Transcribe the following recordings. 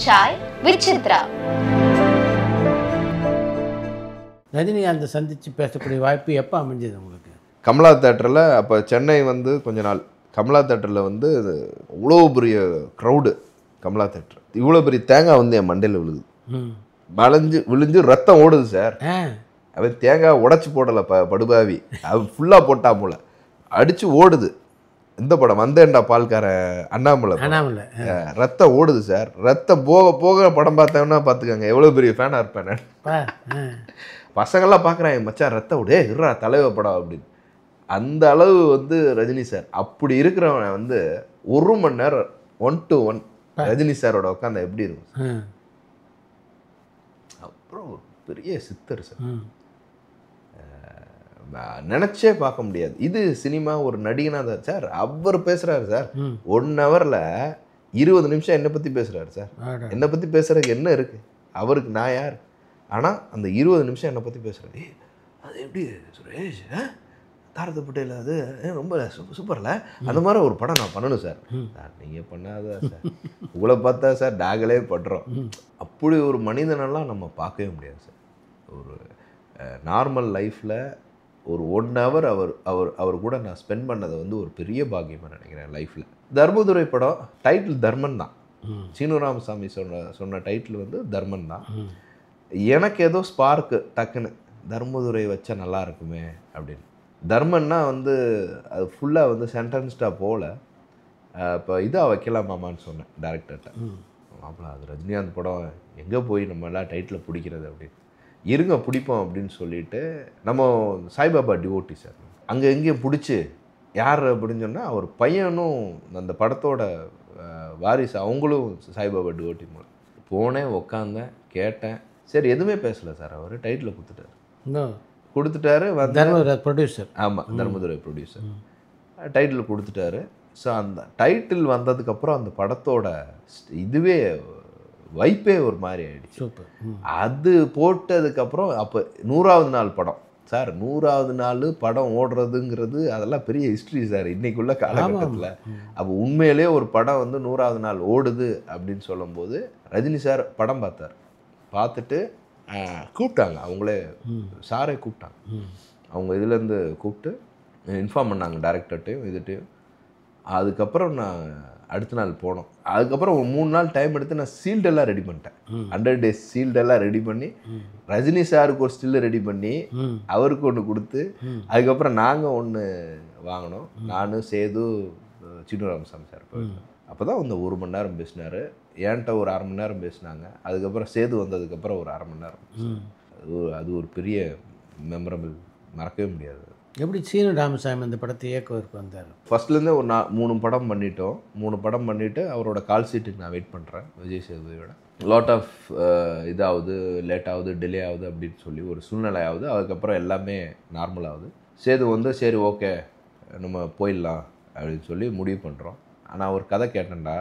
Chai with Chitra. ரஜினிகாந்தை சந்தித்து பேசக்கூடிய வாய்ப்பு எப்போ அமைஞ்சது உங்களுக்கு? கமலா தேட்டரில். அப்போ சென்னை வந்து கொஞ்ச நாள் கமலா தேட்டரில் வந்து இவ்வளோ பெரிய க்ரௌடு. கமலா தேட்டர் இவ்வளோ பெரிய தேங்காய் வந்து என் மண்டையில் விழுகுது. விழிஞ்சு ரத்தம் ஓடுது சார். அவன் தேங்காய் உடச்சி போடலை, படுபாவி அவன் ஃபுல்லாக போட்டா போல அடித்து ஓடுது. இந்த படம் வந்தேன்டா பால்காரன் அண்ணாமலை. ரத்தம் ஓடுது சார். ரத்தம் போக போக படம் பார்த்தோம்னா பார்த்துக்கோங்க எவ்வளோ பெரிய ஃபேனாக இருப்பேன் நான். பசங்கள்லாம் பார்க்குறாங்க, மச்சான் ரத்தம் விடே இருறா தலைவர் படம் அப்படின்னு. அந்த அளவு வந்து ரஜினி சார். அப்படி இருக்கிறவனை வந்து 1 மணி நேரம் 1 to 1 ரஜினி சாரோட உட்காந்தா எப்படி இருக்கும்? அப்புறம் ஒரு பெரிய சித்தர் சார். நினச்சே பார்க்க முடியாது. இது சினிமா ஒரு நடிகனாக தான் சார். அவர் பேசுகிறாரு சார் 1 ஹவரில் 20 நிமிஷம் என்னை பற்றி பேசுகிறாரு சார். என்னை பற்றி பேசுகிறதுக்கு என்ன இருக்குது அவருக்கு? நான் யார்? ஆனால் அந்த 20 நிமிஷம் என்னை பற்றி பேசுகிறாரு. அது எப்படி சுரேஷ் தாரத பட்டேல் அது ரொம்ப சூப்பரில் அந்த மாதிரி ஒரு படம் நான் பண்ணணும் சார். நீங்கள் பண்ணாத சார், உங்களை பார்த்தா சார் நாங்களே பண்ணுறோம். அப்படி ஒரு மனிதனெல்லாம் நம்ம பார்க்கவே முடியாது சார். ஒரு நார்மல் லைஃப்பில் ஒரு 1 ஹவர் அவர் கூட நான் ஸ்பெண்ட் பண்ணதை வந்து ஒரு பெரிய பாக்கியமாக நினைக்கிறேன் லைஃப்பில். தர்மதுரை படம் டைட்டில் தர்மன் தான். சீனு ராமசாமி சொன்ன டைட்டில் வந்து தர்மன் தான். எனக்கு ஏதோ ஸ்பார்க்கு டக்குன்னு தர்மதுரை வச்சா நல்லா இருக்குமே அப்படின்னு. தர்மன்னா வந்து அது ஃபுல்லாக வந்து சென்டென்ஸ்டாக போகல. இப்போ இதாக வைக்கலாமாமான்னு சொன்னேன் டேரக்டர்கிட்ட. மாப்பிள அது ரஜினிகாந்த் படம் எங்கே போய் நம்ம எல்லாம் டைட்டில் பிடிக்கிறது அப்படின்னு. இருங்க பிடிப்போம் அப்படின்னு சொல்லிட்டு நம்ம சாய்பாபா டிவோட்டி சார் அங்கே எங்கேயும் பிடிச்சி யார் அப்படின்னு சொன்னால் அவர் பையனும் அந்த படத்தோட வாரிசு அவங்களும் சாய்பாபா டிவோட்டி மூலம் போனேன், உக்காந்தேன், கேட்டேன். சரி எதுவுமே பேசலை சார். அவர் டைட்டில் கொடுத்துட்டாரு. ப்ரொடியூசர். ஆமாம், தர்மதுரை ப்ரொடியூசர். டைட்டில் கொடுத்துட்டாரு. ஸோ அந்த டைட்டில் வந்ததுக்கப்புறம் அந்த படத்தோட இதுவே வைப்பே ஒரு மாதிரி ஆகிடுச்சு. அது போட்டதுக்கப்புறம் அப்போ 100வது நாள் படம் சார். 100வது நாள் படம் ஓடுறதுங்கிறது அதெல்லாம் பெரிய ஹிஸ்ட்ரி சார் இன்றைக்குள்ள காலகட்டத்தில். அப்போ உண்மையிலே ஒரு படம் வந்து 100வது நாள் ஓடுது அப்படின்னு சொல்லும்போது ரஜினி சார் படம் பார்த்துட்டு கூப்பிட்டாங்க. அவங்களே சாரே கூப்பிட்டாங்க. அவங்க இதுலேருந்து கூப்பிட்டு இன்ஃபார்ம் பண்ணாங்க டேரக்டர்ட்டையும் இதுட்டையும். அதுக்கப்புறம் நான் அடுத்த நாள் போனோம். அதுக்கப்புறம் ஒரு 3 நாள் டைம் எடுத்து நான் சீல்டெல்லாம் ரெடி பண்ணிட்டேன். 100 days சீல்டெல்லாம் ரெடி பண்ணி ரஜினி சாருக்கு ஒரு ஸ்டில்லு ரெடி பண்ணி அவருக்கு ஒன்று கொடுத்து அதுக்கப்புறம் நாங்கள் ஒன்று வாங்கினோம். நான் சேது சீனு ராமசாமி சார் போயிருந்தோம். அப்போ தான் வந்து 1 மணி நேரம் பேசினார். என்கிட்ட ஒரு 1/2 மணி நேரம் பேசினாங்க. அதுக்கப்புறம் சேது வந்ததுக்கப்புறம் ஒரு 1/2 மணி நேரம். அது ஒரு பெரிய மெமரபிள், மறக்கவே முடியாது. எப்படி சீனு ராமசாமி இந்த படத்தை இயக்குவதற்கு வந்தார்? ஃபஸ்ட்லேருந்தே ஒரு 3 படம் பண்ணிட்டோம். 3 படம் பண்ணிவிட்டு அவரோட கால் சீட்டுக்கு நான் வெயிட் பண்ணுறேன். விஜய் சேதுபதியோட லாட் ஆஃப் இதாகுது, லேட் ஆகுது, டிலே ஆகுது அப்படின்னு சொல்லி ஒரு சூழ்நிலை ஆகுது. அதுக்கப்புறம் எல்லாமே நார்மல் ஆகுது. சேது வந்து சரி ஓகே நம்ம போயிடலாம் அப்படின்னு சொல்லி முடிவு பண்ணுறோம். ஆனால் ஒரு கதை கேட்டேன்டா,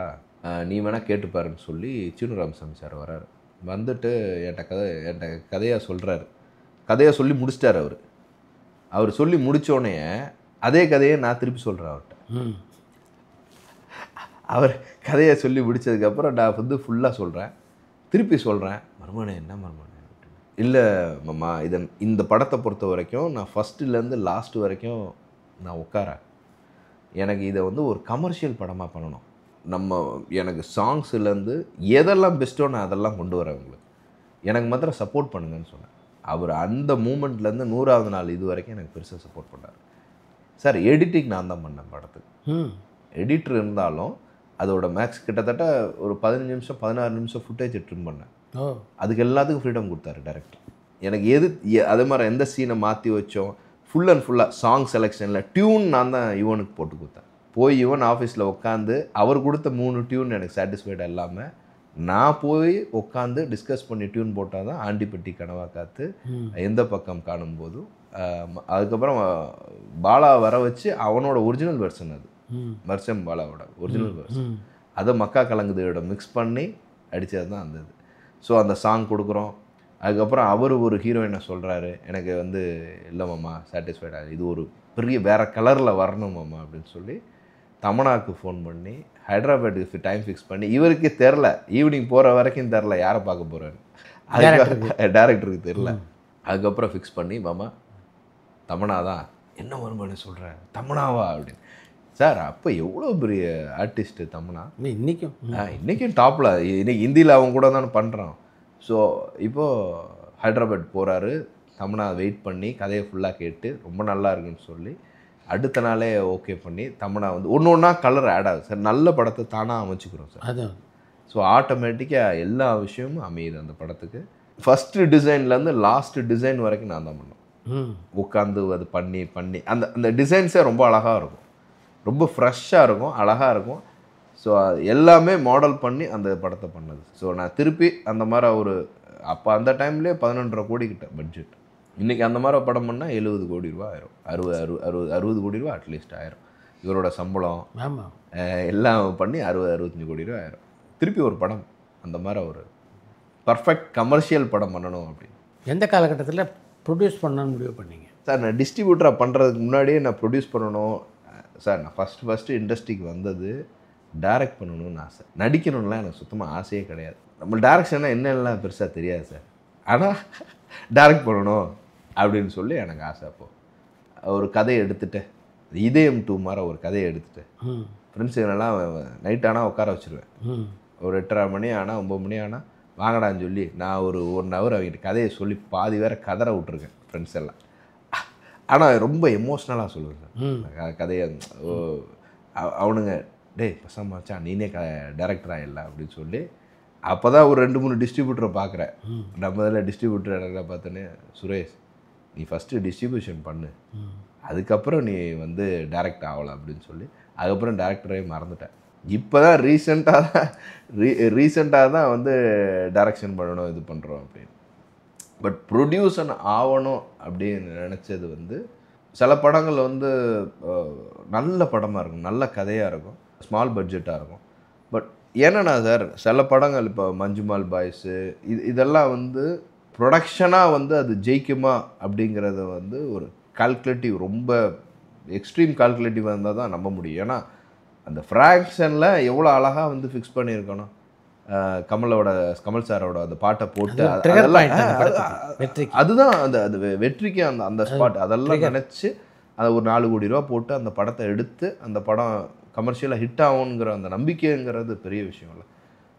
நீ வேணால் கேட்டுப்பாருன்னு சொல்லி சீனு ராமசாமி சார் வர்றாரு. வந்துட்டு என்கிட்ட கதையாக சொல்கிறாரு. கதையாக சொல்லி முடிச்சிட்டார் அவர். அவர் சொல்லி முடித்தோடனே அதே கதையை நான் திருப்பி சொல்கிறேன் அவர்கிட்ட. அவர் கதையை சொல்லி முடித்ததுக்கப்புறம் நான் வந்து ஃபுல்லாக சொல்கிறேன், திருப்பி சொல்கிறேன். மர்மனே என்ன மர்மனே அப்படின்னு. இல்லை மாமா, இந்த படத்தை பொறுத்த வரைக்கும் நான் ஃபஸ்ட்டுலேருந்து லாஸ்ட்டு வரைக்கும் நான் உட்காரேன். எனக்கு இதை வந்து ஒரு கமர்ஷியல் படமாக பண்ணணும். எனக்கு சாங்ஸ்லேருந்து எதெல்லாம் பெஸ்ட்டோ நான் அதெல்லாம் கொண்டு வரேன் உங்களுக்கு. எனக்கு மாத்திரம் சப்போர்ட் பண்ணுங்கன்னு சொன்னேன். அவர் அந்த மூமெண்ட்லேருந்து 100வது நாள் இது வரைக்கும் எனக்கு பெருசாக சப்போர்ட் பண்ணார் சார். எடிட்டிங் நான் தான் பண்ணேன் படத்துக்கு. எடிட்டர் இருந்தாலும் அதோட மேக்ஸ் கிட்டத்தட்ட ஒரு 15 நிமிஷம் 16 நிமிஷம் ஃபுட்டேஜ் ட்ரிம் பண்ணேன். அதுக்கு எல்லாத்துக்கும் ஃப்ரீடம் கொடுத்தாரு டேரக்டர். எனக்கு அதே மாதிரி எந்த சீனை மாற்றி வச்சோம் ஃபுல் அண்ட் ஃபுல்லாக சாங் செலெக்ஷனில் டியூன் நான் தான் யுவனுக்கு போட்டு கொடுத்தேன். போய் யுவன் ஆஃபீஸில் உட்காந்து அவர் கொடுத்த 3 டியூன் எனக்கு சாட்டிஸ்ஃபைடாக இல்லாமல் நான் போய் உட்காந்து டிஸ்கஸ் பண்ணி டியூன் போட்டால் தான் ஆண்டிப்பட்டி கனவா காத்து, எந்த பக்கம் காணும்போதும். அதுக்கப்புறம் பாலா வர வச்சு அவனோட ஒரிஜினல் வெர்ஷன், அது மர்சம் பாலாவோட ஒரிஜினல் வெர்ஷன், அதை மக்கா கலங்குதையோட மிக்ஸ் பண்ணி அடித்தது தான் அந்த இது. ஸோ அந்த சாங் கொடுக்குறோம். அதுக்கப்புறம் அவர் ஒரு ஹீரோயினை சொல்கிறாரு, எனக்கு வந்து இல்லை மாமா சாட்டிஸ்ஃபைடாக, இது ஒரு பெரிய வேறு கலரில் வரணுமாம்மா அப்படின்னு சொல்லி தமனாவுக்கு ஃபோன் பண்ணி ஹைதராபாத்துக்கு டைம் ஃபிக்ஸ் பண்ணி, இவருக்கே தெரில, ஈவினிங் போகிற வரைக்கும் தெரில யாரை பார்க்க போகிறேன்னு, டேரக்டருக்கு தெரில. அதுக்கப்புறம் ஃபிக்ஸ் பண்ணி, மாமா தமனா தான். என்ன வருமானு சொல்கிறேன், தமனாவா அப்படின்னு. சார் அப்போ எவ்வளோ பெரிய ஆர்டிஸ்ட்டு தமனா, இன்றைக்கும் டாப்பில், இன்னைக்கு ஹிந்தியில் அவங்க கூட தானே பண்ணுறான். ஸோ இப்போது ஹைதராபாத் போகிறாரு, தமனா வெயிட் பண்ணி கதையை ஃபுல்லாக கேட்டு ரொம்ப நல்லா இருக்குன்னு சொல்லி அடுத்த நாளே ஓகே பண்ணி தமனா வந்து ஒன்று ஒன்றா கலர் ஆட் ஆகுது சார். நல்ல படத்தை தானாக அமைச்சிக்கிறோம் சார். அதான். ஸோ ஆட்டோமேட்டிக்காக எல்லா விஷயமும் அமையுது அந்த படத்துக்கு. ஃபஸ்ட்டு டிசைன்லேருந்து லாஸ்ட்டு டிசைன் வரைக்கும் நான் தான் பண்ணேன். உட்காந்து அது பண்ணி பண்ணி அந்த அந்த டிசைன்ஸே ரொம்ப அழகாக இருக்கும், ரொம்ப ஃப்ரெஷ்ஷாக இருக்கும், அழகாக இருக்கும். ஸோ எல்லாமே மாடல் பண்ணி அந்த படத்தை பண்ணது. ஸோ நான் திருப்பி அந்த மாதிரி ஒரு அப்போ அந்த டைம்லேயே 11.5 கோடி கிட்ட பட்ஜெட். இன்றைக்கி அந்த மாதிரி படம் பண்ணால் 70 கோடி ரூபா ஆயிரும், 60 கோடி ரூபா அட்லீஸ்ட் ஆயிரும். இவரோட சம்பளம் எல்லாம் பண்ணி 60-65 கோடி ரூபா ஆயிரும். திருப்பி ஒரு படம் அந்த மாதிரி ஒரு பர்ஃபெக்ட் கமர்ஷியல் படம் பண்ணணும் அப்படின்னு. எந்த காலகட்டத்தில் ப்ரொடியூஸ் பண்ணணும்னு முடிவு பண்ணீங்க சார்? நான் டிஸ்ட்ரிபியூட்டராக பண்ணுறதுக்கு முன்னாடியே நான் ப்ரொடியூஸ் பண்ணணும் சார். நான் ஃபஸ்ட்டு இண்டஸ்ட்ரிக்கு வந்தது டைரக்ட் பண்ணணும்னு ஆசை. நடிக்கணும்லாம் எனக்கு சுத்தமாக ஆசையே கிடையாது. நம்ம டைரக்ஷன்னா என்னெல்லாம் பெருசாக தெரியாது சார். ஆனால் டைரக்ட் பண்ணணும் அப்படின்னு சொல்லி எனக்கு ஆசை. அப்போது ஒரு கதையை எடுத்துகிட்டு, இதயம் 2 மாதிரி ஒரு கதையை எடுத்துகிட்டு ஃப்ரெண்ட்ஸுங்களெல்லாம் நைட் ஆனால் உட்கார வச்சுருவேன். ஒரு 8:30 மணி ஆனால் 9 மணி ஆனால் வாங்கடான்னு சொல்லி நான் ஒரு 1 ஹவர் அவங்ககிட்ட கதையை சொல்லி பாதி வேற கதற விட்ருக்கேன் ஃப்ரெண்ட்ஸ் எல்லாம். ஆனால் ரொம்ப எமோஷ்னலாக சொல்லுவேன் சார் கதையை. அவனுங்க டேய் பசமாச்சா நீனே டைரக்டராக இல்லை அப்படின்னு சொல்லி அப்போ தான் ஒரு 2-3 டிஸ்ட்ரிபியூட்டரை பார்க்குறேன். நம்ம இதில் டிஸ்ட்ரிபியூட்டர் இடத்துல பார்த்தோன்னே, சுரேஷ் நீ ஃபஸ்ட்டு டிஸ்ட்ரிபியூஷன் பண்ணு, அதுக்கப்புறம் நீ வந்து டைரக்ட் ஆகலாம் அப்படின்னு சொல்லி அதுக்கப்புறம் டேரக்டரையே மறந்துட்டேன். இப்போ தான் ரீசெண்டாக தான் வந்து டைரக்ஷன் பண்ணணும் இது பண்ணுறோம் அப்படின்னு. பட் ப்ரொடியூசன் ஆகணும் அப்படின்னு நினச்சது வந்து சில படங்கள் வந்து நல்ல படமாக இருக்கும், நல்ல கதையாக இருக்கும், ஸ்மால் பட்ஜெட்டாக இருக்கும். பட் ஏன்னா சார் சில படங்கள் இப்போ மஞ்சுமால் பாய்ஸு இதெல்லாம் வந்து ப்ரொடக்ஷனாக வந்து அது ஜெயிக்குமா அப்படிங்கிறத வந்து ஒரு கால்குலேட்டிவ், ரொம்ப எக்ஸ்ட்ரீம் கால்குலேட்டிவாக இருந்தால் தான் நம்ப முடியும். ஏன்னா அந்த ஃப்ராக்ஷனில் எவ்வளோ அழகாக வந்து ஃபிக்ஸ் பண்ணியிருக்கணும். கமல் சாரோட அந்த பாட்டை போட்டு அதுதான் அந்த அது வெற்றிக்கு அந்த அந்த ஸ்பாட் அதெல்லாம் நினச்சி அதை ஒரு 4 கோடி ரூபா போட்டு அந்த படத்தை எடுத்து அந்த படம் கமர்ஷியலாக ஹிட் ஆகுங்கிற அந்த நம்பிக்கைங்கிறது பெரிய விஷயம் இல்லை.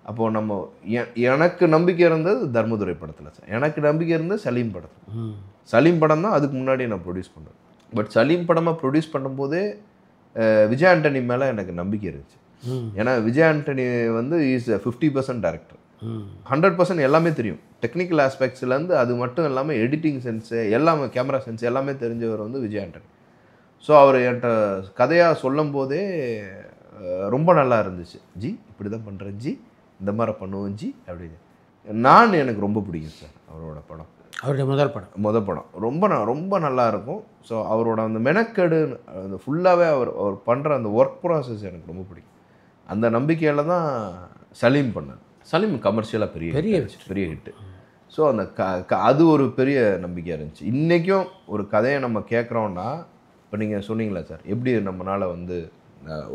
அப்போது நம்ம எனக்கு நம்பிக்கை இருந்தது தர்மதுரை படத்தில் சார், எனக்கு நம்பிக்கை இருந்தது சலீம் படத்தில். சலீம் படம் தான் அதுக்கு முன்னாடி நான் ப்ரொடியூஸ் பண்ணேன். பட் சலீம் படமாக ப்ரொடியூஸ் பண்ணும்போதே விஜய் ஆண்டனி மேலே எனக்கு நம்பிக்கை இருந்துச்சு. ஏன்னா விஜய் ஆண்டனி வந்து இஸ் 50% டேரக்டர், 100% எல்லாமே தெரியும். டெக்னிக்கல் ஆஸ்பெக்ட்ஸ்லேருந்து அது மட்டும் இல்லாமல் எடிட்டிங் சென்ஸு எல்லாமே, கேமரா சென்ஸ் எல்லாமே தெரிஞ்சவர் வந்து விஜய் ஆண்டனி. ஸோ அவர் என்கிட்ட கதையாக சொல்லும் போதே ரொம்ப நல்லா இருந்துச்சு. ஜி இப்படி தான் பண்ணுறேன் ஜி, இந்த மாதிரி பண்ணுவோம் ஜி அப்படின்னு. எனக்கு ரொம்ப பிடிக்கும் சார் அவரோட படம். அவருடைய முதல் படம் ரொம்ப நல்லா இருக்கும். ஸோ அவரோட அந்த மெனக்கெடு அந்த ஃபுல்லாகவே அவர் பண்ணுற அந்த ஒர்க் ப்ராசஸ் எனக்கு ரொம்ப பிடிக்கும். அந்த நம்பிக்கையில் தான் சலீம் பண்ணார். சலீம் கமர்ஷியலாக பெரிய ஹிட்டு. ஸோ அந்த அது ஒரு பெரிய நம்பிக்கையாக இருந்துச்சு. இன்றைக்கும் ஒரு கதையை நம்ம கேட்குறோன்னா, இப்போ நீங்கள் சொன்னீங்களா சார் எப்படி நம்மளால் வந்து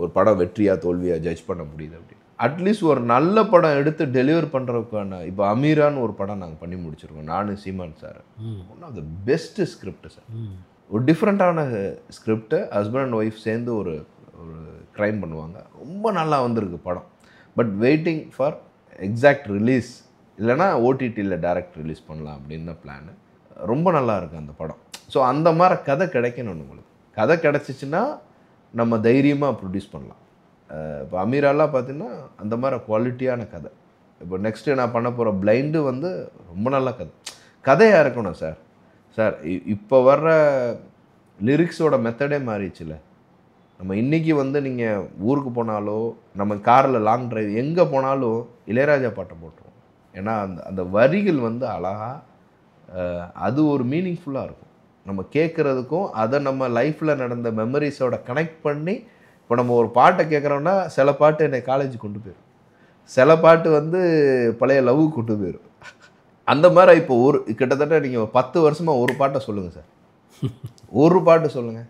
ஒரு படம் வெற்றியாக தோல்வியாக ஜட்ஜ் பண்ண முடியுது அப்படின்னு. அட்லீஸ்ட் ஒரு நல்ல படம் எடுத்து டெலிவர் பண்ணுறதுக்கான, இப்போ அமீரான்னு ஒரு படம் நாங்கள் பண்ணி முடிச்சிருக்கோம், நானும் Seeman sir. One of the best script sir. ஒரு டிஃப்ரெண்ட்டான ஸ்கிரிப்டை ஹஸ்பண்ட் அண்ட் ஒய்ஃப் சேர்ந்து ஒரு க்ரைம் பண்ணுவாங்க. ரொம்ப நல்லா வந்திருக்கு படம். But waiting for exact release, இல்லைனா ஓடிடியில் டைரக்ட் ரிலீஸ் பண்ணலாம் அப்படின்னு தான் பிளானு. ரொம்ப நல்லா இருக்குது அந்த படம். ஸோ அந்த மாதிரி கதை கிடைக்கணும். உங்களுக்கு கதை கிடச்சிச்சின்னா நம்ம தைரியமாக ப்ரொடியூஸ் பண்ணலாம். இப்போ அமீராலாம் பார்த்தீங்கன்னா அந்த மாதிரி குவாலிட்டியான கதை. இப்போ நெக்ஸ்ட்டு நான் பண்ண போகிற பிளைண்டு வந்து ரொம்ப நல்ல கதையாக இருக்கணும் சார். இப்போ வர்ற லிரிக்ஸோட மெத்தடே மாறிடுச்சுல. நம்ம இன்றைக்கி வந்து நீங்கள் ஊருக்கு போனாலோ, நம்ம காரில் லாங் ட்ரைவ் எங்கே போனாலும் இளையராஜா பாட்டை போட்டுருவோம். ஏன்னா அந்த வரிகள் வந்து அழகாக, அது ஒரு மீனிங்ஃபுல்லாக இருக்கும் நம்ம கேட்குறதுக்கும். அதை நம்ம லைஃப்பில் நடந்த மெமரிஸோட கனெக்ட் பண்ணி, இப்போ நம்ம ஒரு பாட்டை கேட்குறோன்னா சில பாட்டு என்னை காலேஜ் கொண்டு போயிடும், சில பாட்டு வந்து பழைய லவ் கொண்டு போயிடும். அந்த மாதிரி இப்போ கிட்டத்தட்ட நீங்கள் 10 வருஷமாக ஒரு பாட்டை சொல்லுங்கள் சார், ஒரு பாட்டு சொல்லுங்கள்.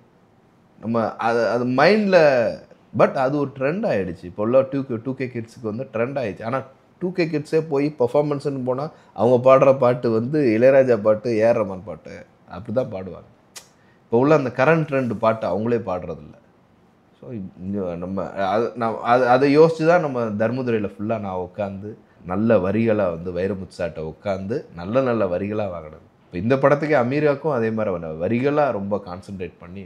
நம்ம அது அது மைண்டில் பட் அது ஒரு ட்ரெண்ட் ஆகிடுச்சு. இப்போ உள்ள 2K கிட்ஸுக்கு வந்து ட்ரெண்ட் ஆகிடுச்சு. ஆனால் 2K கிட்ஸே போய் பர்ஃபார்மன்ஸ்னு போனால் அவங்க பாடுற பாட்டு வந்து இளையராஜா பாட்டு, ஏஆர் ரஹ்மான் பாட்டு அப்படி தான் பாடுவாங்க. இப்போ உள்ள அந்த கரண்ட் ட்ரெண்ட் பாட்டு அவங்களே பாடுறதில்ல. ஸோ நம்ம அதை யோசித்து தான் நம்ம தர்மதுரையில் ஃபுல்லாக நான் உட்காந்து நல்ல வரிகளாக வந்து வைரமுத்து சாட்டை உட்காந்து நல்ல நல்ல வரிகளாக வாங்கினது. இப்போ இந்த படத்துக்கு அமீராக்கும் அதே மாதிரி வரிகளாக ரொம்ப கான்சென்ட்ரேட் பண்ணி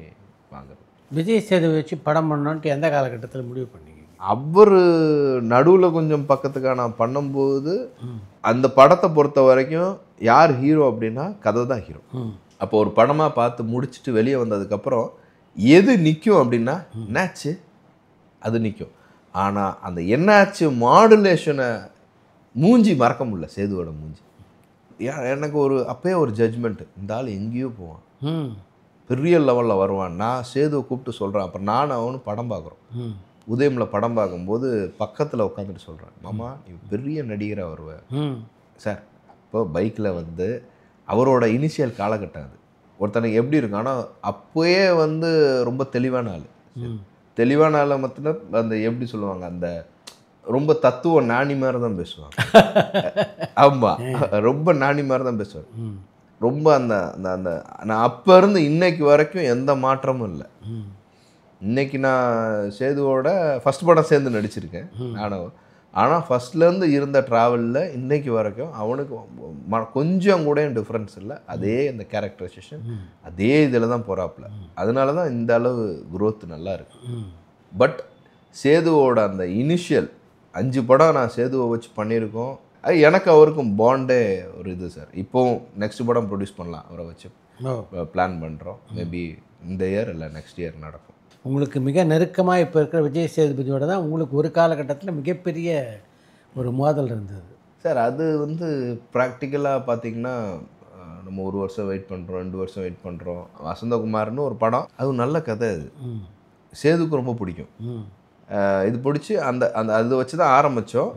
வாங்குறது. விஜய் சேதுவை வச்சு படம் பண்ணோன்ட்டு எந்த காலகட்டத்தில் முடிவு பண்ணீங்க? அவர் நடுவில் கொஞ்சம் பக்கத்துக்காக நான் பண்ணும்போது அந்த படத்தை பொறுத்த வரைக்கும் யார் ஹீரோ அப்படின்னா கதை தான் ஹீரோ. அப்போ ஒரு படமாக பார்த்து முடிச்சுட்டு வெளியே வந்ததுக்கப்புறம் எது நிற்கும் அப்படின்னா என்னாச்சு அது நிற்கும். ஆனால் அந்த என்னாச்சு மாடுலேஷனை மூஞ்சி மறக்க முடியல. சேதுவோட மூஞ்சி எனக்கு ஒரு அப்பயே ஒரு ஜட்ஜ்மெண்ட்டு, இந்த ஆள் எங்கேயோ போவான், பெரிய லெவலில் வருவான். நான் சேதுவை கூப்பிட்டு சொல்கிறேன். அப்புறம் நான் அவனும் படம் பார்க்குறோம். உதயமில் படம் பார்க்கும்போது பக்கத்தில் உட்காந்துட்டு சொல்கிறேன், மாமா நீ பெரிய நடிகராக வருவேன் சார். இப்போ பைக்கில் வந்து அவரோட இனிஷியல் காலகட்டம் அது ஒருத்தனுக்கு எப்படி இருக்கும். ஆனால் அப்போயே வந்து ரொம்ப தெளிவான ஆள். தெளிவான ஆளை மத்தின அந்த எப்படி சொல்லுவாங்க, அந்த ரொம்ப தத்துவ நாணி மாதிரி தான் பேசுவாங்க. ஆமாம், ரொம்ப நாணி மாதிரி தான் பேசுவார். ரொம்ப அந்த அந்த அந்த நான் அப்போ இருந்து இன்னைக்கு வரைக்கும் எந்த மாற்றமும் இல்லை. இன்னைக்கு நான் சேதுவோட ஃபஸ்ட் படம் சேர்ந்து நடிச்சிருக்கேன் நானும். ஆனால் ஃபஸ்ட்லேருந்து இருந்த ட்ராவலில் இன்னைக்கு வரைக்கும் அவனுக்கு கொஞ்சம் கூட டிஃப்ரென்ஸ் இல்லை. அதே இந்த கேரக்டரைசேஷன் அதே இதில் தான் போகிறாப்புல. அதனால தான் இந்த அளவு க்ரோத் நல்லா இருக்கு. பட் சேதுவோட அந்த இனிஷியல் 5 படம் நான் சேதுவை வச்சு பண்ணியிருக்கோம். அது எனக்கு அவருக்கும் பாண்டே ஒரு இது சார். இப்போவும் நெக்ஸ்ட் படம் ப்ரொடியூஸ் பண்ணலாம் அவரை வச்சு பிளான் பண்ணுறோம். மேபி இந்த இயர் இல்லை நெக்ஸ்ட் இயர் நடக்கும். உங்களுக்கு மிக நெருக்கமாக இப்போ இருக்கிற விஜய் சேதுபதியோட தான் உங்களுக்கு ஒரு காலகட்டத்தில் மிகப்பெரிய ஒரு மோதல் இருந்தது சார். அது வந்து ப்ராக்டிக்கலாக பார்த்தீங்கன்னா நம்ம 1 வருஷம் வெயிட் பண்ணுறோம், 2 வருஷம் வெயிட் பண்ணுறோம். வசந்தகுமார்னு ஒரு படம், அது நல்ல கதை. அது சேதுக்கு ரொம்ப பிடிக்கும். இது பிடிச்சி அந்த அந்த அதை வச்சு தான் ஆரம்பித்தோம்.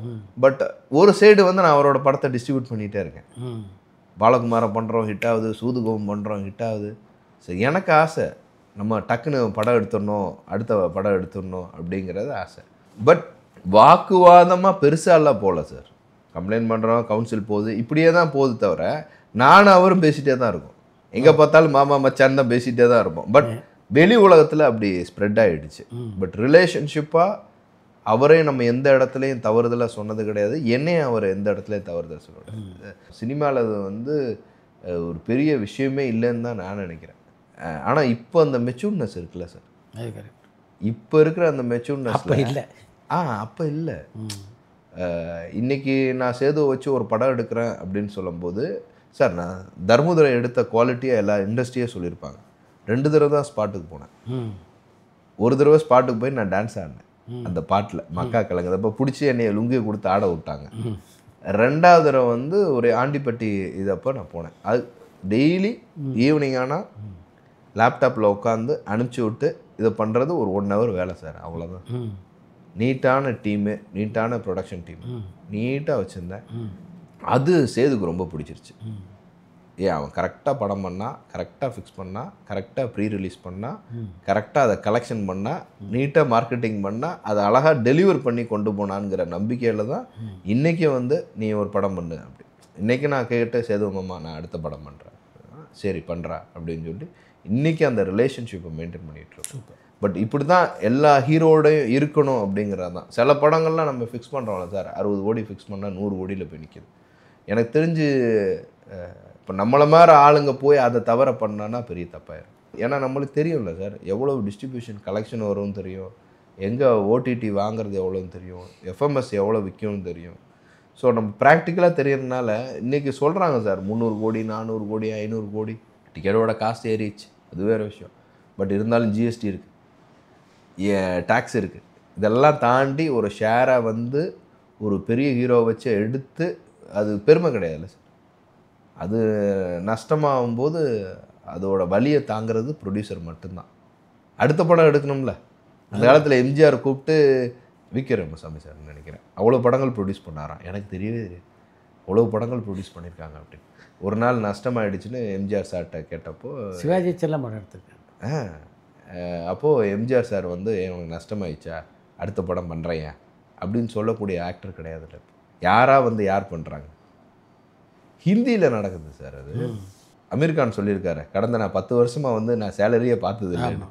பட் ஒரு சைடு வந்து நான் அவரோட படத்தை டிஸ்ட்ரிபியூட் பண்ணிகிட்டே இருக்கேன். பாலகுமாரை பண்ணுறோம், ஹிட் ஆகுது. சூதுகோவம் பண்ணுறோம், ஹிட் ஆகுது. சரி, எனக்கு ஆசை நம்ம டக்குன்னு படம் எடுத்துடணும், அடுத்த படம் எடுத்துடணும் அப்படிங்கிறது ஆசை. பட் வாக்குவாதமாக பெருசாலாம் போகல சார். கம்ப்ளைண்ட் பண்ணுறோம், கவுன்சில் போகுது, இப்படியே தான் போகுது தவிர நானும் அவரும் பேசிகிட்டே தான் இருக்கோம். எங்கே பார்த்தாலும் மாமா மச்சான் தான் பேசிகிட்டே தான் இருப்போம். பட் வெளி உலகத்தில் அப்படி ஸ்ப்ரெட் ஆகிடுச்சு. பட் ரிலேஷன்ஷிப்பாக அவரே நம்ம எந்த இடத்துலையும் தவறுதலாக சொன்னது கிடையாது. என்னையும் அவர் எந்த இடத்துலையும் தவறுதல் சொல்லுவார். சினிமாவில் அது வந்து ஒரு பெரிய விஷயமே இல்லைன்னு தான் நான் நினைக்கிறேன். ஆனால் இப்போ அந்த மெச்சூர்னஸ் இருக்குல்ல சார், அது கரெக்ட். இப்போ இருக்கிற அந்த மெச்சூர்னஸ் அப்போ இல்லை. அப்போ இல்லை. இன்றைக்கி நான் சேதுவை வச்சு ஒரு படம் எடுக்கிறேன் அப்படின்னு சொல்லும்போது சார், நான் தர்மதுரை எடுத்த குவாலிட்டியாக எல்லா இண்டஸ்ட்ரியே சொல்லியிருப்பாங்க. 2 தடவை தான் ஸ்பாட்டுக்கு போனேன். ஒரு தடவை ஸ்பாட்டுக்கு போய் நான் டான்ஸ் ஆடினேன் அந்த பாட்டில், மக்கா கலங்குது. அப்போ பிடிச்சி என்னைய லுங்கியை கொடுத்து ஆட விட்டாங்க. 2வது தடவை வந்து ஒரு ஆண்டிப்பட்டி இதப்போ நான் போனேன். அது டெய்லி ஈவினிங் ஆனால் லேப்டாப்பில் உட்காந்து அனுப்பிச்சி விட்டு இதை பண்ணுறது ஒரு 1 ஹவர் வேலை சார், அவ்வளோதான். நீட்டான டீமு, நீட்டான ப்ரொடக்ஷன் டீம், நீட்டாக வச்சுருந்தேன். அது சேதுக்கு ரொம்ப பிடிச்சிருச்சு. அவன் கரெக்டாக படம் பண்ணால், கரெக்டாக ஃபிக்ஸ் பண்ணால், கரெக்டாக ப்ரீ ரிலீஸ் பண்ணால், கரெக்டாக அதை கலெக்ஷன் பண்ணால், நீட்டாக மார்க்கெட்டிங் பண்ணால், அதை அழகாக டெலிவர் பண்ணி கொண்டு போனான்ங்கிற நம்பிக்கையில் தான் இன்றைக்கி வந்து நீ ஒரு படம் பண்ணு அப்படி. இன்றைக்கி நான் கேட்டு சேது மாமா நான் அடுத்த படம் பண்ணுறேன், சரி பண்ணுறா அப்படின்னு சொல்லி இன்றைக்கி அந்த ரிலேஷன்ஷிப்பை மெயின்டைன் பண்ணிகிட்ருக்கோம். பட் இப்படி தான் எல்லா ஹீரோடையும் இருக்கணும் அப்படிங்கிறது தான். சில படங்கள்லாம் நம்ம ஃபிக்ஸ் பண்ணுறோம்ல சார், 60 கோடி ஃபிக்ஸ் பண்ணால் 100 கோடியில் போய் நிற்கிது. எனக்கு தெரிஞ்சு இப்போ நம்மளை மாதிரி ஆளுங்க போய் அதை தவிர பண்ணான்னா பெரிய தப்பாயிரும். ஏன்னா நம்மளுக்கு தெரியும்ல சார், எவ்வளோ டிஸ்ட்ரிபியூஷன் கலெக்ஷன் வரும்னு தெரியும், எங்கே ஓடிடி வாங்குறது எவ்வளோன்னு தெரியும், எஃப்எம்எஸ் எவ்வளோ விற்கும்னு தெரியும். ஸோ நம்ம ப்ராக்டிக்கலாக தெரியறதுனால இன்றைக்கி சொல்கிறாங்க சார் 300 கோடி 400 கோடி 500 கோடி டிக்கெட்டோட காஸ்ட் ஏறிச்சு, அது வேறு விஷயம். பட் இருந்தாலும் ஜிஎஸ்டி இருக்குது, டேக்ஸ் இருக்குது. இதெல்லாம் தாண்டி ஒரு ஷேரை வந்து ஒரு பெரிய ஹீரோவை வச்சு எடுத்து அது பெருமை கிடையாதுல்ல சார். அது நஷ்டமாகும்போது அதோட வலியை தாங்கிறது ப்ரொடியூசர் மட்டும்தான். அடுத்த படம் எடுக்கணும்ல. அந்த காலத்தில் எம்ஜிஆர் கூப்பிட்டு விகே ராமசாமி சார் நினைக்கிறேன் அவ்வளோ படங்கள் ப்ரொடியூஸ் பண்ணாராம். எனக்கு தெரியவே தெரியாது அவ்வளோ படங்கள் ப்ரொடியூஸ் பண்ணியிருக்காங்க அப்படின்னு. ஒரு நாள் நஷ்டமாயிடுச்சுன்னு எம்ஜிஆர் சார்கிட்ட கேட்டப்போ சிவாஜி செல்லம் படம் எடுத்திருக்காங்க. அப்போது எம்ஜிஆர் சார் வந்து உனக்கு நஷ்டமாயிடுச்சா அடுத்த படம் பண்ணுறேன் அப்படின்னு சொல்லக்கூடிய ஆக்டர் கிடையாது. யாராக வந்து யார் பண்ணுறாங்க? ஹிந்தியில் நடக்குது சார். அது அமீர் கான் சொல்லியிருக்காரு, கடந்த நான் 10 வருஷமாக வந்து நான் சேலரியே பார்த்தது இல்லைன்னு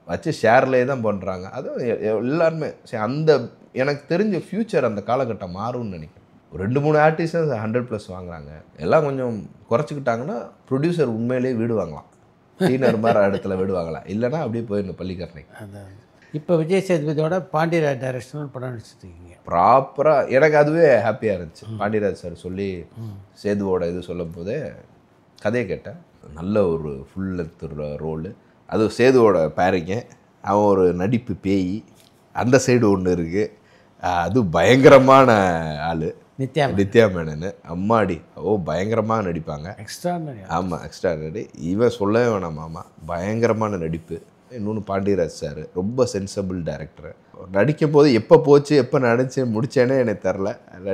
வச்சு ஷேர்லேயே தான் பண்ணுறாங்க. அதுவும் எல்லாருமே அந்த எனக்கு தெரிஞ்ச ஃப்யூச்சர் அந்த காலகட்டம் மாறும்னு நினைக்கிறேன். ஒரு 2-3 ஆர்டிஸ்ட் 100+ வாங்குறாங்க. எல்லாம் கொஞ்சம் குறைச்சிக்கிட்டாங்கன்னா ப்ரொடியூசர் உண்மையிலேயே வீடு வாங்கலாம், டீனர் மாதிரி இடத்துல வீடு வாங்கலாம். இல்லைனா அப்படியே போயிடணும் பள்ளிக்கரணைக்கு. அதான் இப்போ விஜய் சேதுபதியோட பாண்டியராஜ் டைரக்ஷன் படம் நடிச்சிருக்கீங்க. ப்ராப்பராக எனக்கு அதுவே ஹாப்பியாக இருந்துச்சு. பாண்டியராஜ் சார் சொல்லி சேதுவோட இது சொல்லும் போதே கதையை கேட்டேன். நல்ல ஒரு ஃபுல் லென்த் ரோலு, அது சேதுவோட பேரிங்க. அவன் ஒரு நடிப்பு பேய், அந்த சைடு ஒன்று இருக்குது. அது பயங்கரமான ஆள் நித்யா மேனன். அம்மாடி பயங்கரமாக நடிப்பாங்க. எக்ஸ்ட்ரானரி. ஆமாம், எக்ஸ்ட்ரானரி. இவன் சொல்லவே வேணாம் மாமா, பயங்கரமான நடிப்பு. இன்னொன்று பாண்டியராஜ் சார் ரொம்ப சென்சபிள் டைரக்டர். நடிக்கும் போது எப்போ போச்சு எப்போ நடிச்சு முடித்தேனே எனக்கு தெரில.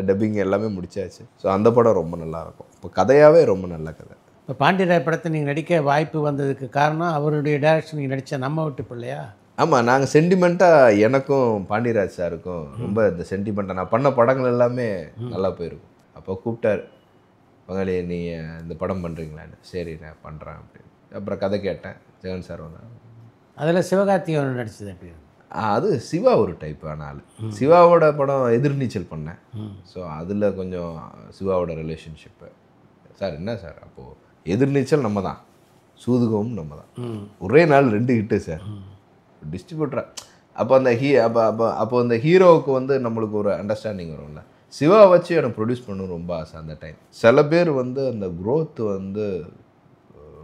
டப்பிங் எல்லாமே முடிச்சாச்சு. ஸோ அந்த படம் ரொம்ப நல்லாயிருக்கும். இப்போ கதையாகவே ரொம்ப நல்ல கதை. இப்போ பாண்டியராஜ் படத்தை நீங்கள் நடிக்க வாய்ப்பு வந்ததுக்கு காரணம் அவருடைய டைரக்ஷன் நீங்கள் நடித்த நம்ம வீட்டு பிள்ளையா? ஆமாம், நாங்கள் சென்டிமெண்ட்டாக எனக்கும் பாண்டியராஜ் சாருக்கும் ரொம்ப இந்த சென்டிமெண்ட்டாக நான் பண்ண படங்கள் எல்லாமே நல்லா போயிருக்கும். அப்போ கூப்பிட்டார், பங்காளி நீ இந்த படம் பண்ணுறீங்களான்னு. சரி நான் பண்ணுறேன் அப்படின்னு. அப்புறம் கதை கேட்டேன். ஜெகன் சார் வந்தார். அதில் சிவகார்த்திகேயன் நடிச்சது எப்படி? அது சிவா ஒரு டைப்பான ஆள். சிவாவோட படம் எதிர்நீச்சல் பண்ணேன். ஸோ அதில் கொஞ்சம் சிவாவோட ரிலேஷன்ஷிப்பு. சார் என்ன சார் அப்போது எதிர்நீச்சல் நம்ம தான், சூதுகவும் நம்ம தான், ஒரே நாள் 2 ஹிட்டு சார். டிஸ்ட்ரிபியூட்டரா அப்போ அந்த அப்போ அந்த ஹீரோவுக்கு வந்து நம்மளுக்கு ஒரு அண்டர்ஸ்டாண்டிங் வரும்ல. சிவா வச்சு எனக்கு ப்ரொடியூஸ் பண்ணணும் ரொம்ப ஆசை அந்த டைம். சில பேர் வந்து அந்த க்ரோத் வந்து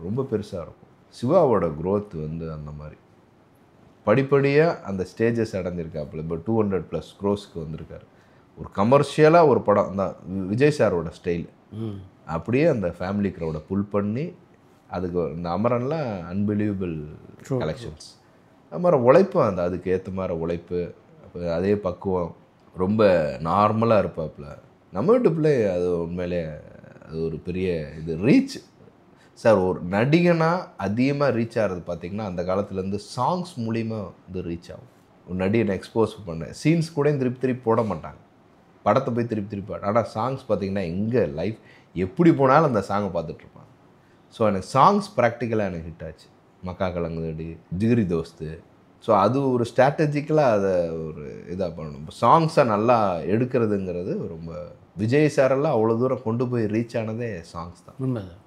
ரொம்ப பெருசாக இருக்கும். சிவாவோட க்ரோத் வந்து அந்த மாதிரி படிப்படியாக அந்த ஸ்டேஜஸ் அடைஞ்சிருக்காப்புல. இப்போ 200+ க்ரோஸ்க்கு வந்திருக்காரு. ஒரு கமர்ஷியலாக ஒரு படம் தான் விஜய் சாரோட ஸ்டைல். அப்படியே அந்த ஃபேமிலி க்ரௌடை புல் பண்ணி அதுக்கு இந்த அமரன்லாம் அன்பிலீவபிள் கலெக்ஷன்ஸ். அது மாதிரி உழைப்பு, அந்த அதுக்கு ஏற்ற மாதிரி உழைப்பு, அப்போ அதே பக்குவம், ரொம்ப நார்மலாக இருப்பாப்புல. நம்ம வீட்டு பிள்ளை அது உண்மையிலே அது ஒரு பெரிய இது ரீச் சார். ஒரு நடிகனாக அதிகமாக ரீச் ஆகிறது பார்த்திங்கன்னா அந்த காலத்துலேருந்து சாங்ஸ் மூலிமா வந்து ரீச் ஆகும். ஒரு நடிகனை எக்ஸ்போஸ் பண்ண சீன்ஸ் கூட திருப்பி போட மாட்டாங்க, படத்தை போய் திருப்பி ஆனால் சாங்ஸ் பார்த்திங்கன்னா எங்கே லைஃப் எப்படி போனாலும் அந்த சாங்கை பார்த்துட்ருப்பாங்க. ஸோ எனக்கு சாங்ஸ் ப்ராக்டிக்கலாக எனக்கு ஹிட் ஆச்சு. மக்கா கலங்குதடி, ஜிகிரி தோஸ்து. ஸோ அது ஒரு ஸ்ட்ராட்டஜிக்கலாக அதை ஒரு இதாக பண்ணணும். இப்போ சாங்ஸை நல்லா எடுக்கிறதுங்கிறது ரொம்ப விஜய் சாரெல்லாம் அவ்வளோ தூரம் கொண்டு போய் ரீச் ஆனதே சாங்ஸ் தான். உண்மைதான்.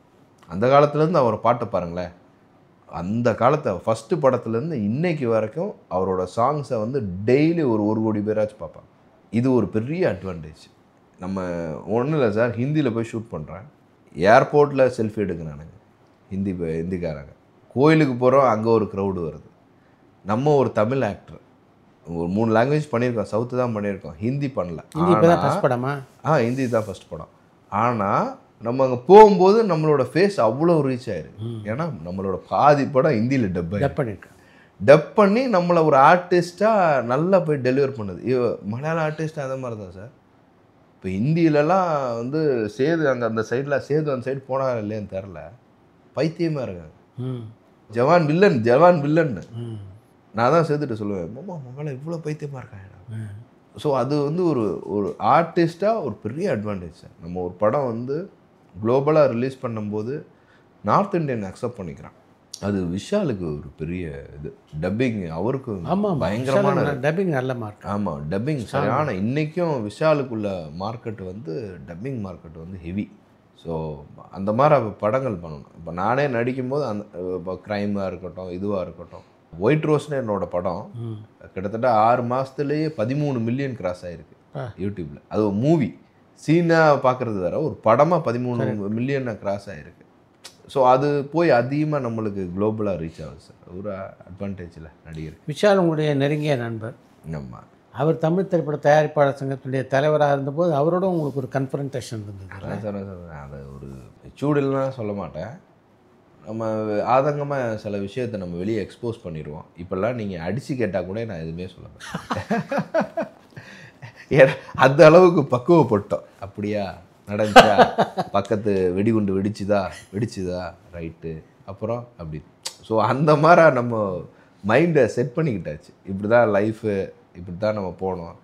அந்த காலத்துலேருந்து அவர் பாட்டை பாருங்களேன். அந்த காலத்தை ஃபஸ்ட்டு படத்துலேருந்து இன்னைக்கு வரைக்கும் அவரோட சாங்ஸை வந்து டெய்லி ஒரு 1 கோடி பேராச்சும் பார்ப்பாங்க. இது ஒரு பெரிய அட்வான்டேஜ். நம்ம ஒன்றும் இல்லை சார், ஹிந்தியில் போய் ஷூட் பண்ணுறேன், ஏர்போர்ட்டில் செல்ஃபி எடுக்கிறானுங்க ஹிந்திக்காரங்க. கோயிலுக்கு போகிறோம், அங்கே ஒரு க்ரௌடு வருது. நம்ம ஒரு தமிழ் ஆக்டர் ஒரு 3 லாங்குவேஜ் பண்ணியிருக்கோம், சவுத்து தான் பண்ணியிருக்கோம், ஹிந்தி பண்ணல. படமா? ஹிந்தி தான் ஃபஸ்ட் படம். ஆனால் நம்ம அங்கே போகும்போது நம்மளோட ஃபேஸ் அவ்வளோ ரீச் ஆயிருக்கு. ஏன்னா நம்மளோட பாதி படம் ஹிந்தியில் டப் பண்ணி நம்மளை ஒரு ஆர்டிஸ்ட்டாக நல்லா போய் டெலிவர் பண்ணுது. மலையாள ஆர்டிஸ்ட் அதே மாதிரி தான் சார். இப்போ ஹிந்தியிலலாம் வந்து சேது அங்கே அந்த சைடில் சேது அந்த சைடு போனாங்க இல்லையான்னு தெரில, பைத்தியமாக இருக்காங்க. ஜவான் வில்லன்னு நான் தான் சேர்த்துட்டு சொல்லுவேன், மாமா மகளை இவ்வளோ பைத்தியமாக இருக்காங்க. ஸோ அது வந்து ஒரு ஆர்டிஸ்ட்டாக ஒரு பெரிய அட்வான்டேஜ் சார். நம்ம ஒரு படம் வந்து குளோபலாக ரிலீஸ் பண்ணும்போது நார்த் இந்தியன் அக்செப்ட் பண்ணிக்கிறான். அது விஷாலுக்கு ஒரு பெரிய இது. டப்பிங் அவருக்கு பயங்கரமான டப்பிங் நல்ல மார்க். ஆமாம், டப்பிங் சரியான. இன்றைக்கும் விஷாலுக்குள்ள மார்க்கெட் வந்து டப்பிங் மார்க்கெட் வந்து ஹெவி. ஸோ அந்த மாதிரி படங்கள் பண்ணணும். இப்போ நானே நடிக்கும்போது அந்த இப்போ க்ரைமாக இருக்கட்டும், இதுவாக இருக்கட்டும். ஒயிட் ரோஸ்னு என்னோட படம் கிட்டத்தட்ட 6 மாதத்துலேயே 13 மில்லியன் கிராஸ் ஆகிருக்கு யூடியூப்பில். அது ஒரு மூவி சீனாக பார்க்குறது வேறு, ஒரு படமாக 13 மில்லியனை கிராஸ் ஆகிருக்கு. ஸோ அது போய் அதிகமாக நம்மளுக்கு குளோபலாக ரீச் ஆகுது சார். ஒரு அட்வான்டேஜில் நடிகர். விஷால் உங்களுடைய நெருங்கிய நண்பர். ஆமாம், அவர் தமிழ் திரைப்பட தயாரிப்பாளர் சங்கத்துடைய தலைவராக இருந்தபோது அவரோட உங்களுக்கு ஒரு கன்ஃபரன்டேஷன் இருந்தது சார். அதை ஒரு சூடுலாம் சொல்ல மாட்டேன். நம்ம ஆதங்கமாக சில விஷயத்தை நம்ம வெளியே எக்ஸ்போஸ் பண்ணிடுவோம். இப்போல்லாம் நீங்கள் அடித்து கேட்டால் கூட நான் எதுவுமே சொல்ல மாட்டேன். ஏன்னா அந்த அளவுக்கு பக்குவப்பட்டோம். அப்படியா நடந்துச்சா, பக்கத்து வெடிகுண்டு வெடிச்சுதா ரைட்டு, அப்புறம் அப்படி. ஸோ அந்த மாதிரி நம்ம மைண்டை செட் பண்ணிக்கிட்டாச்சு. இப்படி தான் லைஃபு, இப்படி தான் நம்ம போனோம்.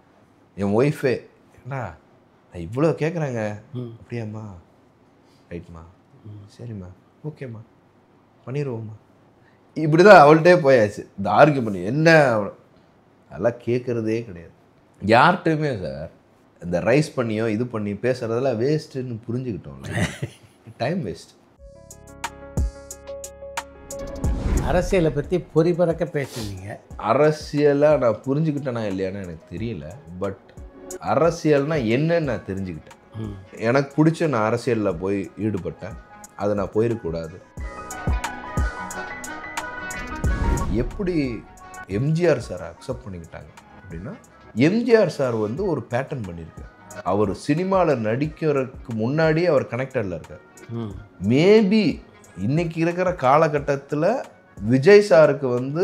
என் ஒய்ஃபே ஏன்னா நான் இவ்வளோ கேட்குறாங்க, அப்படியாம்மா, ரைட்மா, சரிம்மா, ஓகேம்மா, பண்ணிடுவோம்மா, இப்படி தான் அவள்கிட்டே போயாச்சு. இந்த ஆர்கியூ பண்ணி என்ன அதெல்லாம் கேட்குறதே கிடையாது யார்கிட்டையுமே சார். இந்த ரைஸ் பண்ணியோ இது பண்ணி பேசுகிறதெல்லாம் வேஸ்ட்டுன்னு புரிஞ்சுக்கிட்டோம். Time waste. அரசியலை பற்றி பொறிபறக்க பேசுனீங்க. அரசியலாக நான் புரிஞ்சுக்கிட்டேனா இல்லையான்னு எனக்கு தெரியல. பட் அரசியல்னால் என்னன்னு நான் தெரிஞ்சுக்கிட்டேன். எனக்கு பிடிச்ச நான் அரசியலில் போய் ஈடுபட்டேன். அதை நான் போயிடக்கூடாது. எப்படி எம்ஜிஆர் சார் அக்செப்ட் பண்ணிக்கிட்டாங்க அப்படின்னா, எம்ஜிஆர் சார் வந்து ஒரு பேட்டர்ன் பண்ணியிருக்கார். அவர் சினிமாவில் நடிக்கிறதுக்கு முன்னாடியே அவர் கனெக்டடில் இருக்கார். மேபி இன்னைக்கு இருக்கிற காலகட்டத்தில் விஜய் சாருக்கு வந்து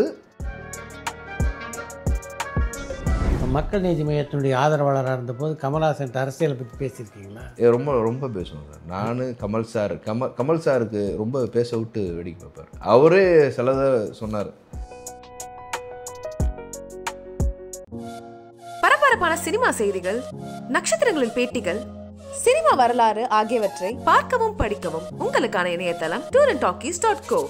மக்கள் நீதி மையத்தினுடைய ஆதரவாளராக இருந்தபோது கமல்ஹாசன் அரசியலை பற்றி பேசியிருக்கீங்களா? ரொம்ப ரொம்ப பேசுவோம் சார். நான் கமல் சாருக்கு ரொம்ப பேச விட்டு வேடிக்கை பார்ப்பார். அவரே சிலதை சொன்னார். பரபரப்பான சினிமா செய்திகள், நட்சத்திரங்களின் பேட்டிகள், சினிமா வரலாறு ஆகியவற்றை பார்க்கவும் படிக்கவும் உங்களுக்கான இணையதளம் tourantalkies.co.